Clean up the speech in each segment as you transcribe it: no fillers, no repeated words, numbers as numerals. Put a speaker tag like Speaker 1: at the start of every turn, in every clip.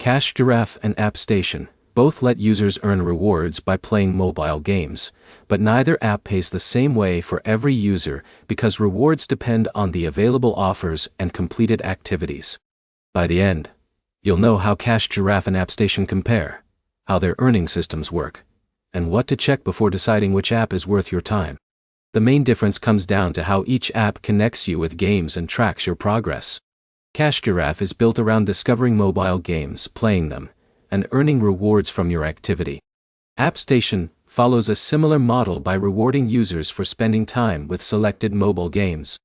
Speaker 1: Giraffe and AppStation both let users earn rewards by playing mobile games, but neither app pays the same way for every user because rewards depend on the available offers and completed activities. By the end, you'll know how Giraffe and AppStation compare, how their earning systems work, and what to check before deciding which app is worth your time. The main difference comes down to how each app connects you with games and tracks your progress. Giraffe is built around discovering mobile games, playing them, and earning rewards from your activity. AppStation follows a similar model by rewarding users for spending time with selected mobile games.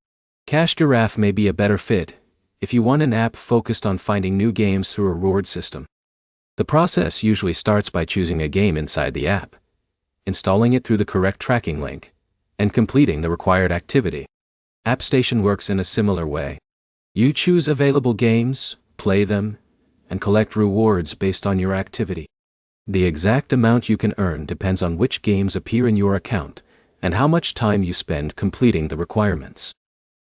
Speaker 1: Giraffe may be a better fit if you want an app focused on finding new games through a reward system. The process usually starts by choosing a game inside the app, installing it through the correct tracking link, and completing the required activity. AppStation works in a similar way. You choose available games, play them, and collect rewards based on your activity. The exact amount you can earn depends on which games appear in your account and how much time you spend completing the requirements.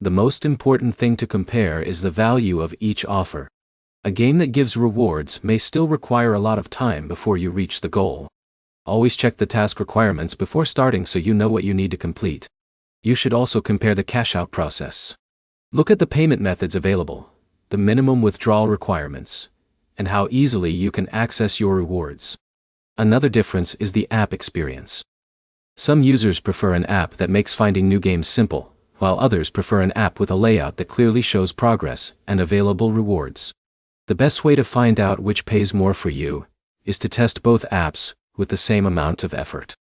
Speaker 1: The most important thing to compare is the value of each offer. A game that gives rewards may still require a lot of time before you reach the goal. Always check the task requirements before starting so you know what you need to complete. You should also compare the cash-out process. Look at the payment methods available, the minimum withdrawal requirements, and how easily you can access your rewards. Another difference is the app experience. Some users prefer an app that makes finding new games simple, while others prefer an app with a layout that clearly shows progress and available rewards. The best way to find out which pays more for you is to test both apps with the same amount of effort.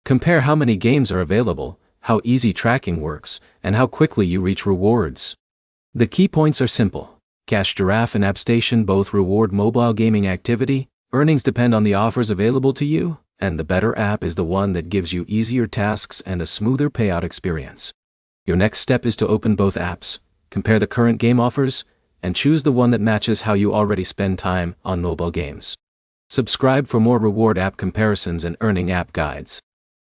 Speaker 1: Compare how many games are available, how easy tracking works, and how quickly you reach rewards. The key points are simple. Giraffe and AppStation both reward mobile gaming activity, earnings depend on the offers available to you, and the better app is the one that gives you easier tasks and a smoother payout experience. Your next step is to open both apps, compare the current game offers, and choose the one that matches how you already spend time on mobile games. Subscribe for more reward app comparisons and earning app guides.